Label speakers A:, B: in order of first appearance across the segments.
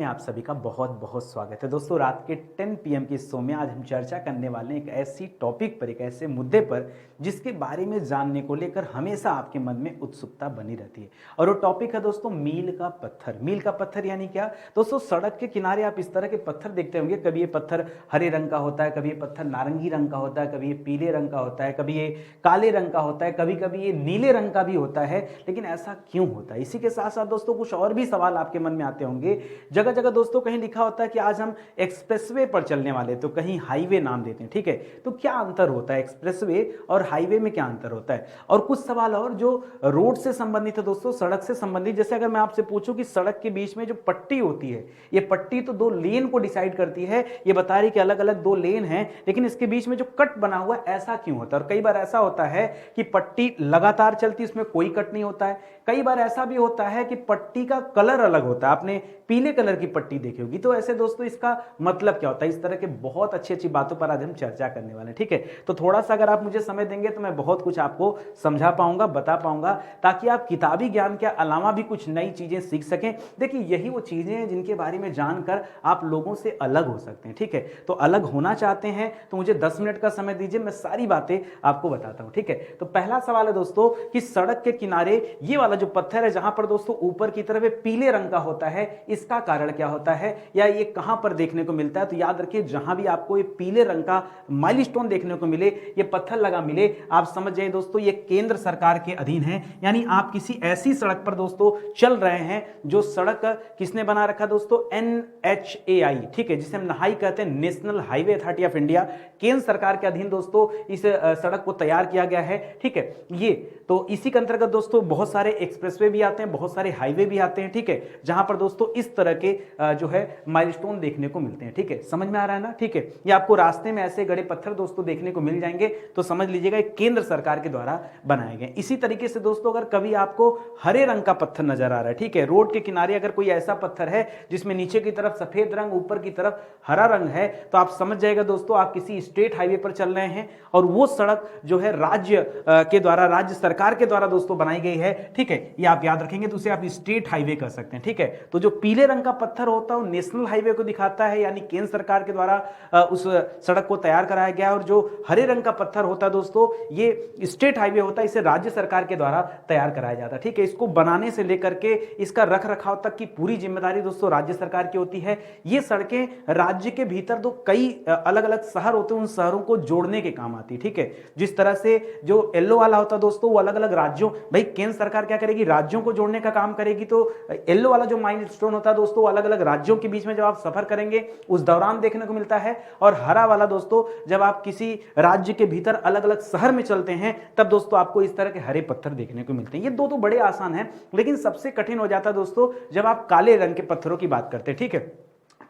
A: आप सभी का बहुत बहुत स्वागत है। दोस्तों रात के 10 PM के इस शो में आज हम चर्चा करने वाले हैं एक ऐसी टॉपिक पर, एक ऐसे मुद्दे पर जिसके बारे में जानने को लेकर हमेशा आपके मन में उत्सुकता बनी रहती है। और वो टॉपिक है दोस्तों मील का पत्थर। मील का पत्थर यानी क्या दोस्तों? सड़क के किनारे आप इस तरह के पत्थर देखते होंगे। कभी ये पत्थर हरे रंग का होता है, कभी ये पत्थर नारंगी रंग का होता है, कभी ये पीले रंग का होता है, कभी ये काले रंग का होता है, कभी कभी ये नीले रंग का भी होता है। लेकिन ऐसा क्यों होता है? इसी के साथ साथ दोस्तों कुछ और भी सवाल आपके मन में आते होंगे। जगह जगह दोस्तों कहीं लिखा होता है कि आज हम एक्सप्रेसवे पर चलने वाले, तो कहीं हाईवे नाम देते हैं। ठीक है, तो क्या अंतर होता है एक्सप्रेसवे और हाईवे में? क्या अंतर होता है? और कुछ सवाल और जो रोड से संबंधित है दोस्तों, सड़क से संबंधित। जैसे अगर मैं आपसे पूछूं कि सड़क के बीच में जो पट्टी होती है, ये पट्टी तो दो लेन को डिसाइड करती है। ये बता रही कि अलग अलग दो लेन हैं, लेकिन इसके बीच में जो कट बना हुआ है ऐसा क्यों होता है? और कई बार ऐसा होता है कि पट्टी लगातार चलती है, उसमें कोई कट नहीं होता है। कई बार ऐसा भी होता है कि पट्टी का कलर अलग होता है। आपने पीले कलर की पट्टी देखी होगी। तो ऐसे दोस्तों इसका मतलब क्या होता है? इस तरह के बहुत अच्छी अच्छी बातों पर आज हम चर्चा करने वाले हैं। ठीक है, तो थोड़ा सा अगर आप मुझे समय देंगे तो मैं बहुत कुछ आपको समझा पाऊंगा, बता पाऊंगा, ताकि आप किताबी ज्ञान के अलावा भी कुछ नई चीजें सीख सकें। देखिए यही वो चीजें हैं जिनके बारे में जानकर आप लोगों से अलग हो सकते हैं। ठीक है, तो अलग होना चाहते हैं तो मुझे 10 मिनट का समय दीजिए, मैं सारी बातें आपको बताता हूं। ठीक है, तो पहला सवाल है दोस्तों कि सड़क के किनारे ये वाला जो पत्थर है, जहां पर दोस्तों ऊपर की तरफ पीले रंग का होता है, इसका कारण क्या होता है या ये कहां पर देखने को मिलता है? तो याद रखिए, जहां भी आपको ये पीले रंग का माइलस्टोन देखने को मिले, ये पत्थर लगा मिले, आप समझ जाइए दोस्तों ये केंद्र सरकार के अधीन है। यानी आप किसी ऐसी सड़क पर दोस्तों चल रहे हैं जो सड़क किसने बना रखा दोस्तों? NHAI, ठीक है, जिसे हम नहाई कहते हैं, national highway authority of India. केंद्र सरकार के अधीन दोस्तों इस सड़क को तैयार किया गया है। ठीक है, ये तो इसी के अंतर्गत दोस्तों बहुत सारे एक्सप्रेसवे भी आते हैं, बहुत सारे हाईवे भी आते हैं। ठीक है, जहां पर दोस्तों इस तरह के जो है माइलस्टोन देखने को मिलते हैं। ठीक है, समझ में आ रहा है ना? ठीक है, ये आपको रास्ते में ऐसे गड़े पत्थर दोस्तों देखने को मिल जाएंगे, तो समझ लीजिएगा ये केंद्र सरकार के द्वारा बनाए गए। इसी तरीके से दोस्तों अगर कभी आपको हरे रंग का पत्थर नजर आ रहा है, ठीक है, रोड के किनारे अगर कोई ऐसा पत्थर है जिसमें नीचे की तरफ सफेद रंग, ऊपर की तरफ हरा रंग है, तो आप समझ जाएगा दोस्तों आप किसी स्टेट हाईवे पर चल रहे हैं और वो सड़क जो है राज्य के द्वारा, राज्य सरकार के द्वारा दोस्तों बनाई गई है। ठीक है, ये आप याद रखेंगे, तो उसे आप स्टेट हाईवे कह सकते हैं। ठीक है, तो जो पीले रंग का पत्थर होता है वो नेशनल हाईवे को दिखाता है, यानी केंद्र सरकार के द्वारा उस सड़क को तैयार कराया गया है। और जो हरे रंग का पत्थर होता है दोस्तों ये स्टेट हाईवे होता है, इसे राज्य सरकार के द्वारा तैयार कराया जाता है। ठीक है, इसको बनाने से लेकर के इसका रख रखाव तक की पूरी जिम्मेदारी दोस्तों राज्य सरकार की होती है। ये सड़कें राज्य के भीतर दो कई अलग अलग शहर होते हैं, उन शहरों को जोड़ने के काम आती है। ठीक है, जिस तरह से जो येलो वाला होता है दोस्तों वो अलग अलग राज्यों, भाई केंद्र सरकार क्या करेगी? राज्यों को जोड़ने का काम करेगी। तो येलो वाला जो माइलस्टोन होता है दोस्तों अलग अलग राज्यों के बीच में जब आप सफर करेंगे उस दौरान देखने को मिलता है। और हरा वाला दोस्तों जब आप किसी राज्य के भीतर अलग अलग शहर में चलते हैं तब दोस्तों आपको इस तरह के हरे पत्थर देखने को मिलते हैं। ये दो तो बड़े आसान हैं, लेकिन सबसे कठिन हो जाता है दोस्तों जब आप काले रंग के पत्थरों की बात करते हैं। ठीक है,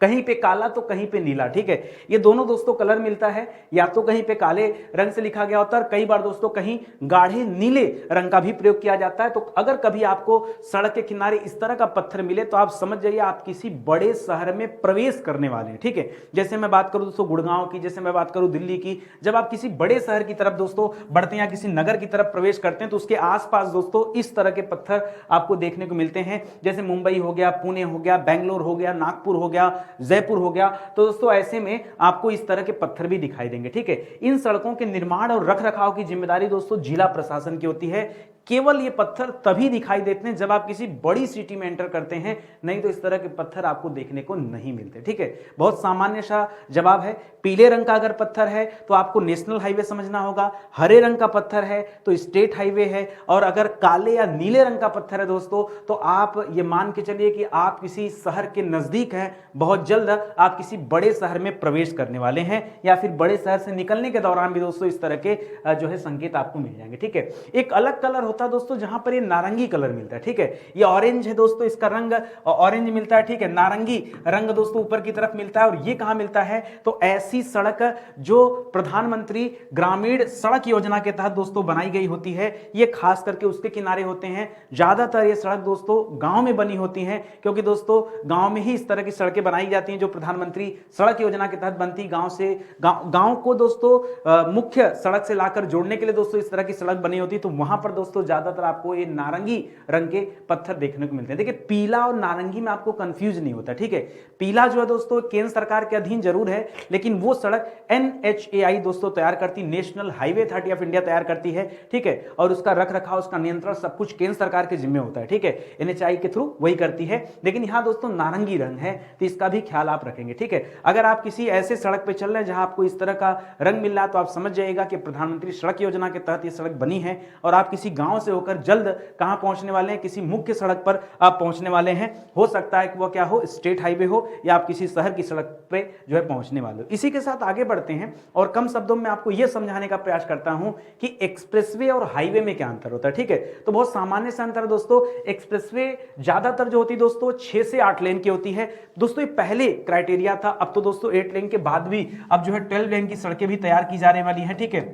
A: कहीं पे काला तो कहीं पे नीला। ठीक है, ये दोनों दोस्तों कलर मिलता है, या तो कहीं पे काले रंग से लिखा गया होता है और कई बार दोस्तों कहीं गाढ़े नीले रंग का भी प्रयोग किया जाता है। तो अगर कभी आपको सड़क के किनारे इस तरह का पत्थर मिले तो आप समझ जाइए आप किसी बड़े शहर में प्रवेश करने वाले हैं। ठीक है, जैसे मैं बात करूं दोस्तों गुड़गांव की, जैसे मैं बात करूं दिल्ली की, जब आप किसी बड़े शहर की तरफ दोस्तों बढ़ते हैं या किसी नगर की तरफ प्रवेश करते हैं तो उसके आसपास दोस्तों इस तरह के पत्थर आपको देखने को मिलते हैं। जैसे मुंबई हो गया, पुणे हो गया, बेंगलोर हो गया, नागपुर हो गया, जयपुर हो गया, तो दोस्तों ऐसे में आपको इस तरह के पत्थर भी दिखाई देंगे। ठीक है, इन सड़कों के निर्माण और रखरखाव की जिम्मेदारी दोस्तों जिला प्रशासन की होती है। केवल ये पत्थर तभी दिखाई देते हैं जब आप किसी बड़ी सिटी में एंटर करते हैं, नहीं तो इस तरह के पत्थर आपको देखने को नहीं मिलते। ठीक है, बहुत सामान्य सा जवाब है। पीले रंग का अगर पत्थर है तो आपको नेशनल हाईवे समझना होगा, हरे रंग का पत्थर है तो स्टेट हाईवे है, और अगर काले या नीले रंग का पत्थर है दोस्तों तो आप ये मान के चलिए कि आप किसी शहर के नजदीक हैं, बहुत जल्द आप किसी बड़े शहर में प्रवेश करने वाले हैं, या फिर बड़े शहर से निकलने के दौरान भी दोस्तों इस तरह के जो है संकेत आपको मिल जाएंगे। ठीक है, एक अलग कलर होता है दोस्तों जहां पर ये नारंगी कलर मिलता है। ठीक है, ये ऑरेंज है दोस्तों, इसका रंग ऑरेंज मिलता है। ठीक है, नारंगी रंग दोस्तों ऊपर की तरफ मिलता है, और ये कहां मिलता है? तो ऐसी सड़क जो प्रधानमंत्री ग्रामीण सड़क योजना के तहत दोस्तों बनाई गई होती है, ये खास करके उसके किनारे होते हैं। ज्यादातर ये सड़क दोस्तों गांव में बनी होती हैं, क्योंकि दोस्तों गांव में ही इस तरह की सड़कें बनाई जाती हैं जो प्रधानमंत्री सड़क योजना के तहत बनती। गांव से गांव को दोस्तों मुख्य सड़क से लाकर जोड़ने के लिए दोस्तों इस तरह की सड़क बनी होती है। तो वहां पर दोस्तों ज्यादातर आपको ये नारंगी रंग के पत्थर देखने को मिलते हैं। देखिए पीला और नारंगी में आपको कंफ्यूज नहीं होता, ठीक है। पीला जो है दोस्तों केंद्र सरकार के अधीन जरूर है, लेकिन वो सड़क NHAI दोस्तों तैयार करती, national highway authority of India तैयार करती है, ठीक है। और उसका रख रखाव, उसका नियंत्रण सब कुछ केंद्र सरकार के जिम्मे होता है, ठीक है। NHAI के थ्रू वही करती है। लेकिन यहां दोस्तों नारंगी रंग है, तो इसका भी ख्याल आप रखेंगे, ठीक है। अगर आप किसी ऐसे सड़क पे चल रहे हैं जहां आपको इस तरह का रंग मिल रहा है, तो आप समझ जाइएगा कि प्रधानमंत्री सड़क योजना के तहत ये सड़क बनी है और आप किसी गांव से होकर जल्द कहां पहुंचने वाले हैं, किसी मुख्य सड़क पर आप पहुंचने वाले हैं। हो सकता है कि वह क्या हो, स्टेट हाईवे हो या आप किसी शहर की सड़क पे जो है पहुंचने वाले हो। इसी के साथ आगे बढ़ते हैं और कम शब्दों में आपको यह समझाने का प्रयास करता हूं कि एक्सप्रेसवे और हाईवे में क्या अंतर होता है, ठीक है। तो बहुत सामान्य से अंतर है दोस्तों। एक्सप्रेसवे ज्यादातर जो होती है दोस्तों 6 से 8 लेन की होती है दोस्तों। ये पहले क्राइटेरिया था, अब तो दोस्तों 8 लेन के बाद भी अब जो है 12 लेन की सड़कें भी तैयार की जाने वाली हैं, ठीक है।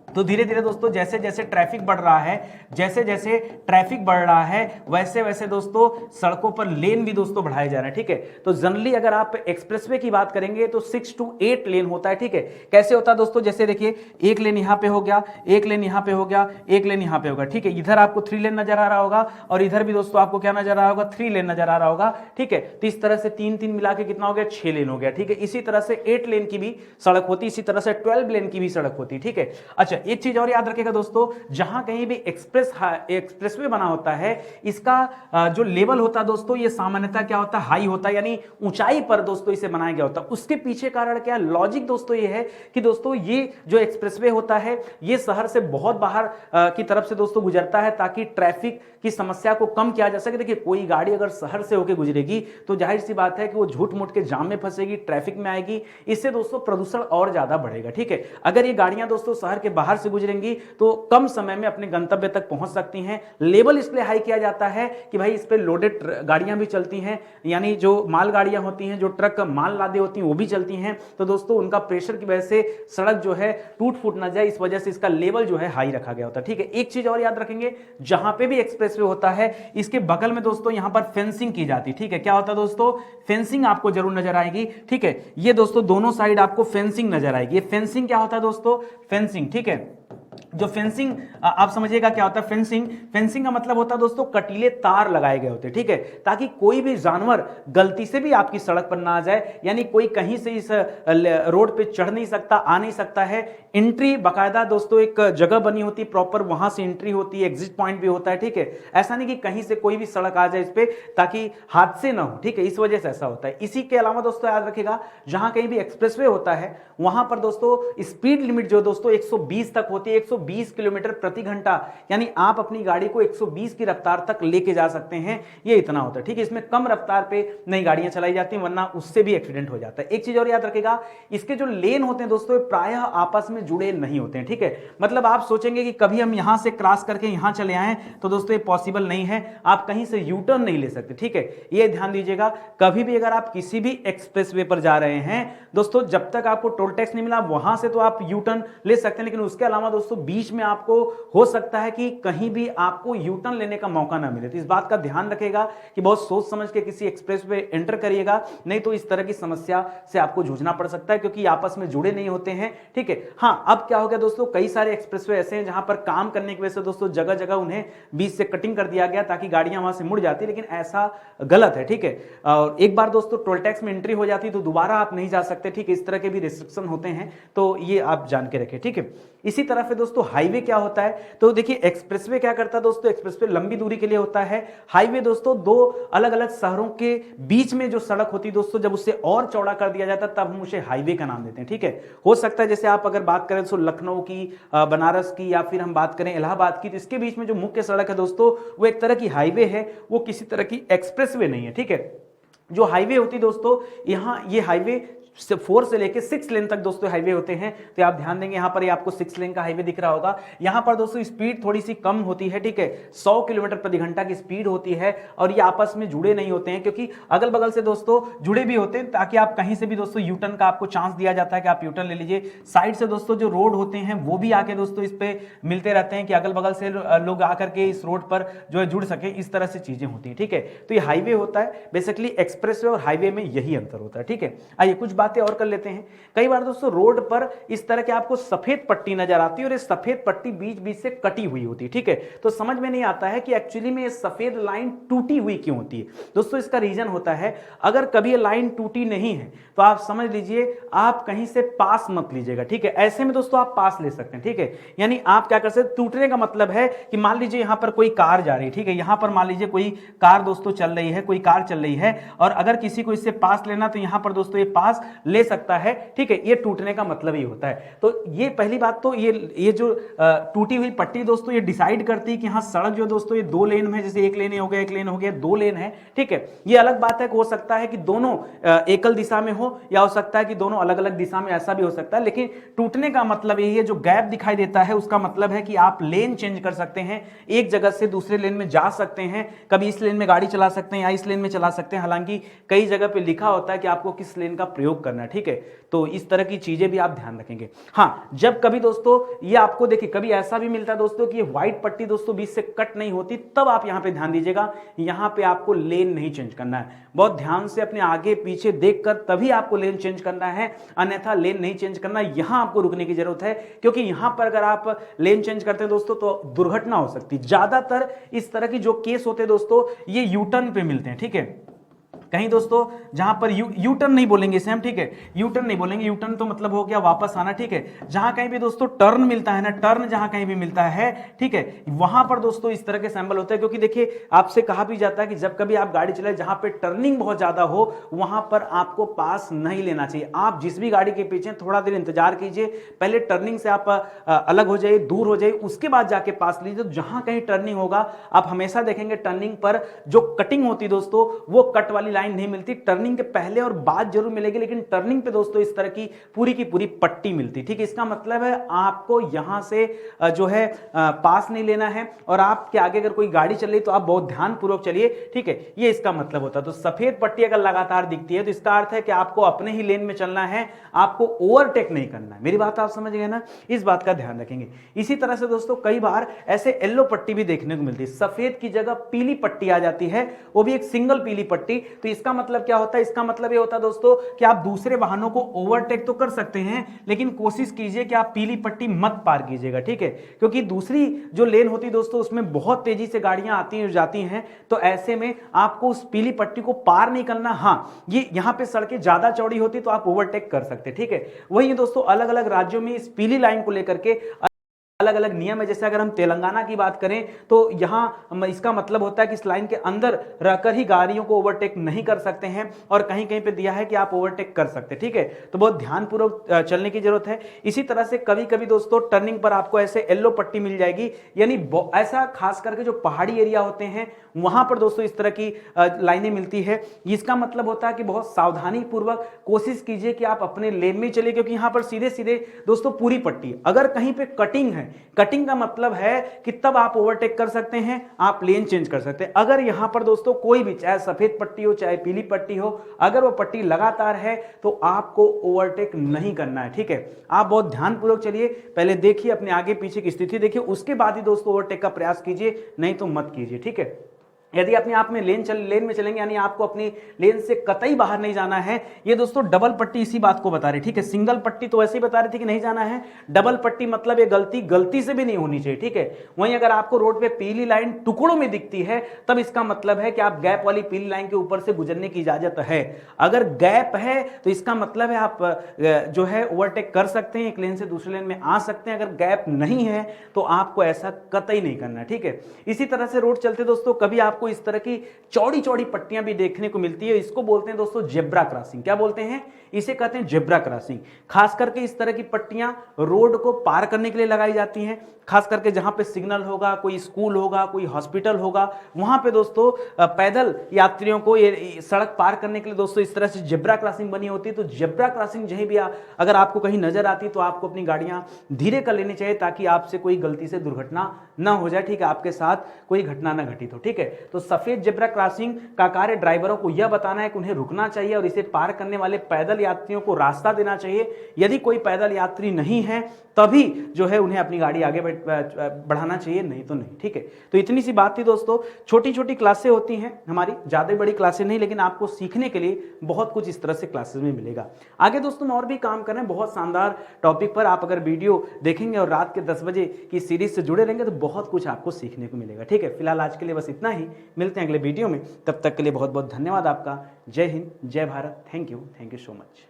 A: तो धीरे धीरे दोस्तों जैसे जैसे ट्रैफिक बढ़ रहा है, जैसे जैसे ट्रैफिक बढ़ रहा है, वैसे वैसे दोस्तों सड़कों पर लेन भी दोस्तों बढ़ाए जा रहे हैं, ठीक है। तो जनरली अगर आप एक्सप्रेसवे की बात करेंगे तो 6 to 8 लेन होता है, ठीक है। कैसे होता है दोस्तों, जैसे देखिए एक लेन यहां पे हो गया, एक लेन यहां पे हो गया, एक लेन यहां पे होगा, ठीक है। इधर आपको 3 लेन नजर आ रहा होगा और इधर भी दोस्तों आपको क्या नजर आ रहा होगा, 3 लेन नजर आ रहा होगा, ठीक है। तो इस तरह से 3 मिला के कितना हो गया, 6 लेन हो गया, ठीक है। इसी तरह से 8 लेन की भी सड़क होती, इसी तरह से 12 लेन की भी सड़क होती, ठीक है। अच्छा एक चीज और याद रखिए दोस्तों, जहां कहीं भी एक्सप्रेसवे बना होता है, इसका जो लेवल होता है दोस्तों, ये सामान्यतः क्या होता है, हाई होता है, यानी ऊंचाई पर दोस्तों इसे बनाया गया होता है। उसके पीछे कारण क्या है, लॉजिक दोस्तों ये है कि दोस्तों ये जो एक्सप्रेसवे होता है ये शहर से बहुत बाहर की तरफ से दोस्तों गुजरता है, ताकि ट्रैफिक की समस्या को कम किया जा सके। देखिए कोई गाड़ी अगर शहर से होकर गुजरेगी तो जाहिर सी बात है कि वो झूठ मूठ के जाम में फंसेगी, ट्रैफिक में आएगी, इससे दोस्तों प्रदूषण और ज्यादा बढ़ेगा, ठीक है। अगर ये गाड़ियां दोस्तों शहर के बाहर से गुजरेंगी तो कम समय में अपने गंतव्य तक पहुंच सकती हैं। लेवल इसलिए हाई किया जाता है कि भाई इस पे लोडेड गाड़ियां भी चलती हैं, यानी जो माल गाड़ियां होती हैं, जो ट्रक माल लादे होती हैं वो भी चलती हैं। तो दोस्तों उनका प्रेशर की वजह से सड़क जो है टूट फूट ना जाए, इस वजह से इसका लेवल जो है हाई रखा गया होता है, ठीक है। एक चीज और याद रखेंगे, जहां पे भी एक्सप्रेसवे होता है इसके बगल में दोस्तों यहां पर फेंसिंग की जाती है, ठीक है। क्या होता है दोस्तों, फेंसिंग आपको जरूर नजर आएगी, ठीक है। ये दोस्तों दोनों साइड आपको फेंसिंग नजर आएगी। ये फेंसिंग क्या होता है दोस्तों, फेंसिंग, ठीक है। जो फेंसिंग आप समझिएगा क्या होता है, फेंसिंग, फेंसिंग का मतलब होता है दोस्तों कटीले तार लगाए गए होते हैं, ठीक है, ताकि कोई भी जानवर गलती से भी आपकी सड़क पर ना आ जाए, यानी कोई कहीं से इस रोड पे चढ़ नहीं सकता, आ नहीं सकता है। एंट्री बाकायदा दोस्तों एक जगह बनी होती है प्रॉपर, वहां से एंट्री होती है, एग्जिट पॉइंट भी होता है, ठीक है। ऐसा नहीं कि कहीं से कोई भी सड़क आ जाए इस पे, ताकि हादसे ना हो, ठीक है, इस वजह से ऐसा होता है। इसी के अलावा दोस्तों याद रखिएगा, जहां कहीं भी एक्सप्रेसवे होता है वहां पर दोस्तों स्पीड लिमिट जो दोस्तों 120 तक होती है, 120 किलोमीटर प्रति घंटा, यानी आप अपनी गाड़ी को 120 की रफ्तार तक लेके जा सकते हैं, ये इतना होता है, ठीक है। इसमें कम रफ्तार पे नई गाड़ियां चलाई जाती हैं, वरना उससे भी एक्सीडेंट हो जाता है। एक चीज और याद रखिएगा, इसके जो लेन होते हैं दोस्तों प्रायः आपस में जुड़े नहीं होते हैं, ठीक है। मतलब आप सोचेंगे कि कभी हम यहां से क्रॉस करके यहां चले आए, तो दोस्तों ये पॉसिबल नहीं है, आप कहीं से यू टर्न नहीं ले सकते, ठीक है। ये ध्यान दीजिएगा, कभी भी अगर आप किसी भी एक्सप्रेसवे पर जा रहे हैं दोस्तों, जब तक आपको टोल टैक्स नहीं मिला वहां से तो आप यू टर्न ले सकते हैं, लेकिन उसके अलावा दोस्तों बीच में आपको हो सकता है कि कहीं भी आपको यू टर्न लेने का मौका ना मिले। तो इस बात का ध्यान रखिएगा कि बहुत सोच समझ के किसी एक्सप्रेस पे एंटर करिएगा, नहीं तो इस तरह की समस्या से आपको जूझना पड़ सकता है, क्योंकि आपस में जुड़े नहीं होते हैं, ठीक है। हाँ, अब क्या हो गया दोस्तों, कई सारे एक्सप्रेसवे ऐसे हैं जहां पर काम करने की वजह से दोस्तों जगह जगह उन्हें बीच से कटिंग कर दिया गया ताकि गाड़ियां वहां से मुड़ जाती, लेकिन ऐसा गलत है, ठीक है। और एक बार दोस्तों टोल टैक्स में एंट्री हो जाती तो दोबारा आप नहीं जा सकते, ठीक है। इस तरह के भी रिस्ट्रिक्शन होते हैं, तो ये आप जान के रखें, ठीक है। इसी तरह से दोस्तों हाईवे क्या होता है, तो देखिए एक्सप्रेसवे क्या करता है दोस्तों, एक्सप्रेसवे लंबी दूरी के लिए होता है। हाईवे दोस्तों दो अलग अलग शहरों के बीच में जो सड़क होती है दोस्तों, जब उसे और चौड़ा कर दिया जाता है तब हम उसे हाईवे का नाम देते हैं, ठीक है। हो सकता है जैसे आप अगर बात करें तो लखनऊ की, बनारस की, या फिर हम बात करें इलाहाबाद की, तो इसके बीच में जो मुख्य सड़क है दोस्तों वो एक तरह की हाईवे है, वो किसी तरह की एक्सप्रेसवे नहीं है, ठीक है। जो हाईवे होती दोस्तों, यहां ये हाईवे 4 से लेके 6 लेन तक दोस्तों हाईवे होते हैं। तो आप ध्यान देंगे, यहां पर ये आपको 6 लेन का हाईवे दिख रहा होगा। यहां पर दोस्तों स्पीड थोड़ी सी कम होती है, ठीक है, 100 किलोमीटर प्रति घंटा की स्पीड होती है, और ये आपस में जुड़े नहीं होते हैं, क्योंकि अगल बगल से दोस्तों जुड़े भी होते हैं, ताकि आप कहीं से भी दोस्तों यू टर्न का आपको चांस दिया जाता है कि आप यू टर्न ले लीजिए। साइड से दोस्तों जो रोड होते हैं वो भी आके दोस्तों इस पे मिलते रहते हैं कि अगल बगल से लोग आकर के इस रोड पर जो है जुड़ सके, इस तरह से चीजें होती हैं, ठीक है। तो ये हाईवे होता है बेसिकली, एक्सप्रेसवे और हाईवे में यही अंतर होता है, ठीक है। आइए कुछ बातें और कर लेते हैं। कई बार दोस्तों रोड पर इस तरह के आपको सफेद पट्टी नजर आती है और ये सफेद पट्टी बीच बीच से कटी हुई होती है, ठीक है। तो समझ में नहीं आता है कि एक्चुअली में ये सफेद लाइन टूटी हुई क्यों होती है। दोस्तों इसका रीजन होता है, अगर कभी ये लाइन टूटी नहीं है तो आप समझ लीजिए आप कहीं से पास मत लीजिएगा, ठीक है। ऐसे में दोस्तों आप पास ले सकते हैं, ठीक है। यानी आप क्या कर सकते हैं, टूटने का मतलब है कि मान लीजिए यहां पर कोई कार जा रही है, ठीक है। यहां पर मान लीजिए कोई कार दोस्तों चल रही है, कोई कार चल रही है और अगर किसी को इससे पास लेना तो यहां पर दोस्तों ये पास ले सकता है, ठीक है। ये टूटने का मतलब ही होता है। तो ये पहली बात, तो ये जो टूटी हुई पट्टी दोस्तों ये डिसाइड करती है कि हाँ सड़क जो दोस्तों ये दो लेन में, जैसे एक लेन हो गया, एक लेन हो गया, दो लेन है, ठीक है। ये अलग बात है कि हो सकता है कि दोनों एकल दिशा में हो या हो सकता है कि दोनों अलग अलग दिशा में, ऐसा भी हो सकता है। लेकिन टूटने का मतलब यही है, जो गैप दिखाई देता है उसका मतलब है कि आप लेन चेंज कर सकते हैं, एक जगह से दूसरे लेन में जा सकते हैं, कभी इस लेन में गाड़ी चला सकते हैं या इस लेन में चला सकते हैं। हालांकि कई जगह पे लिखा होता है कि आपको किस लेन का प्रयोग करना है, ठीक है। तो इस तरह की चीजें भी आप ध्यान रखेंगे। हाँ, जब कभी दोस्तों ये आपको देखिए कभी ऐसा भी मिलता है दोस्तों कि ये व्हाइट पट्टी दोस्तों बीच से कट नहीं होती, तब आप यहां पे ध्यान दीजिएगा, यहां पे आपको लेन नहीं चेंज करना है। बहुत ध्यान से अपने आगे पीछे देखकर तभी आपको लेन चेंज करना है, अन्यथा लेन नहीं चेंज करना। यहां आपको रुकने की जरूरत है, क्योंकि यहां पर अगर आप लेन चेंज करते हैं दोस्तों तो दुर्घटना हो सकती है। ज्यादातर इस तरह की जो केस होते हैं दोस्तों ये यू टर्न पे मिलते हैं, ठीक है। कहीं दोस्तों जहां पर यू टर्न नहीं बोलेंगे इसे हम, ठीक है, यू टर्न नहीं बोलेंगे, यू टर्न तो मतलब हो गया वापस आना, ठीक है। जहां कहीं भी दोस्तों टर्न मिलता है ना, टर्न जहां कहीं भी मिलता है, ठीक है, वहां पर दोस्तों इस तरह के सिंबल होते हैं। क्योंकि देखिए आपसे कहा भी जाता है कि जब कभी आप गाड़ी चलाए जहां पे टर्निंग बहुत ज्यादा हो वहां पर आपको पास नहीं लेना चाहिए। आप जिस भी गाड़ी के पीछे थोड़ा देर इंतजार कीजिए, पहले टर्निंग से आप अलग हो जाइए, दूर हो जाइए, उसके बाद जाके पास लीजिए। तो जहां कहीं टर्निंग होगा आप हमेशा देखेंगे टर्निंग पर जो कटिंग होती दोस्तों वो कट वाली लाइन नहीं मिलती, टर्निंग के पहले और बाद जरूर मिलेगी, लेकिन टर्निंग पे दोस्तों इस तरह की पूरी पट्टी मिलती, ठीक है। इसका मतलब है आपको यहां से जो है पास नहीं लेना है और आपके आगे अगर कोई गाड़ी चल रही तो आप बहुत ध्यानपूर्वक चलिए, ठीक है। ये इसका मतलब होता है। तो सफेद पट्टी अगर लगातार दिखती है तो इसका अर्थ है कि आपको अपने ही लेन में चलना है, आपको ओवरटेक नहीं करना है। मेरी बात आप समझ गए ना, इस बात का ध्यान रखेंगे। इसी तरह से दोस्तों कई बार ऐसे येलो पट्टी भी देखने को मिलती है, सफेद की जगह पीली पट्टी आ जाती है, वो भी एक सिंगल पीली पट्टी। तो इसका मतलब क्या होता है, इसका मतलब ये होता है दोस्तों कि आप दूसरे वाहनों को ओवरटेक तो कर सकते हैं, लेकिन कोशिश कीजिए कि आप पीली पट्टी मत पार कीजिएगा, ठीक है। क्योंकि दूसरी जो लेन होती है दोस्तों उसमें बहुत तेजी से गाड़ियां आती हैं जाती हैं, तो ऐसे में आपको उस पीली पट्टी को पार नहीं करना। हाँ, ये यहां पे सड़कें ज्यादा चौड़ी होती तो आप ओवरटेक कर सकते, ठीक है। वही दोस्तों अलग अलग राज्यों में इस पीली लाइन को लेकर के अलग अलग नियम है। जैसे अगर हम तेलंगाना की बात करें तो यहां इसका मतलब होता है कि इस लाइन के अंदर रहकर ही गाड़ियों को ओवरटेक नहीं कर सकते हैं, और कहीं कहीं पे दिया है कि आप ओवरटेक कर सकते हैं, ठीक है। तो बहुत ध्यानपूर्वक चलने की जरूरत है। इसी तरह से कभी कभी दोस्तों टर्निंग पर आपको ऐसे येलो पट्टी मिल जाएगी, यानी ऐसा खास करके जो पहाड़ी एरिया होते हैं वहां पर दोस्तों इस तरह की लाइनें मिलती है। इसका मतलब होता है कि बहुत सावधानी पूर्वक कोशिश कीजिए कि आप अपने लेन में चलिए, क्योंकि यहां पर सीधे सीधे दोस्तों पूरी पट्टी, अगर कहीं पे कटिंग है, कटिंग का मतलब है कि तब आप ओवरटेक कर सकते हैं, आप लेन चेंज कर सकते हैं। अगर यहां पर दोस्तों कोई भी, चाहे सफेद पट्टी हो चाहे पीली पट्टी हो, अगर वो पट्टी लगातार है तो आपको ओवरटेक नहीं करना है, ठीक है। आप बहुत ध्यानपूर्वक चलिए, पहले देखिए अपने आगे पीछे की स्थिति देखिए, उसके बाद ही दोस्तों ओवरटेक का प्रयास कीजिए, नहीं तो मत कीजिए, ठीक है। यदि अपने आप में लेन में चलेंगे, यानी आपको अपनी लेन से कतई बाहर नहीं जाना है। ये दोस्तों डबल पट्टी इसी बात को बता रही, ठीक है। सिंगल पट्टी तो ऐसे ही बता रही थी कि नहीं जाना है, डबल पट्टी मतलब ये गलती से भी नहीं होनी चाहिए, ठीक है। वहीं अगर आपको रोड पे पीली लाइन टुकड़ों में दिखती है तब इसका मतलब है कि आप गैप वाली पीली लाइन के ऊपर से गुजरने की इजाजत है। अगर गैप है तो इसका मतलब है आप जो है ओवरटेक कर सकते हैं, एक लेन से दूसरे लेन में आ सकते हैं। अगर गैप नहीं है तो आपको ऐसा कतई नहीं करना, ठीक है। इसी तरह से रोड चलते दोस्तों कभी आपको इस तरह की चौड़ी चौड़ी पट्टियां भी देखने को मिलती है। इसको बोलते हैं दोस्तों जेब्रा क्रॉसिंग। क्या बोलते हैं, इसे कहते हैं जेब्रा क्रॉसिंग। खास करके इस तरह की पट्टियां रोड को पार करने के लिए लगाई जाती हैं, खास करके जहां पे सिग्नल होगा, कोई स्कूल होगा, कोई हॉस्पिटल होगा, वहां पे दोस्तों पैदल यात्रियों को ये सड़क पार करने के लिए दोस्तों इस तरह से जेब्रा क्रॉसिंग बनी होती है। तो जेब्रा क्रॉसिंग जहीं भी अगर आपको कहीं नजर आती तो आपको अपनी गाड़ियां धीरे कर लेनी चाहिए, ताकि आपसे कोई गलती से दुर्घटना ना हो जाए, ठीक है, आपके साथ कोई घटना ना घटित हो, ठीक है। तो सफेद जेब्रा क्रॉसिंग का कार्य ड्राइवरों को यह बताना है कि उन्हें रुकना चाहिए और इसे पार करने वाले पैदल यात्रियों को रास्ता देना चाहिए। यदि कोई पैदल यात्री नहीं है तभी जो है उन्हें अपनी गाड़ी आगे बढ़ाना चाहिए, नहीं तो नहीं। ठीक है, तो इतनी सी बात थी दोस्तों। छोटी छोटी क्लासें होती हैं हमारी, ज़्यादा बड़ी क्लासें नहीं, लेकिन आपको सीखने के लिए बहुत कुछ इस तरह से क्लासेस में मिलेगा। आगे दोस्तों और भी काम कर रहे हैं बहुत शानदार टॉपिक पर। आप अगर वीडियो देखेंगे और रात के 10 बजे की सीरीज से जुड़े रहेंगे तो बहुत कुछ आपको सीखने को मिलेगा। ठीक है, फिलहाल आज के लिए बस इतना ही, मिलते हैं अगले वीडियो में। तब तक के लिए बहुत बहुत धन्यवाद आपका। जय हिंद, जय Bharat. Thank you so much.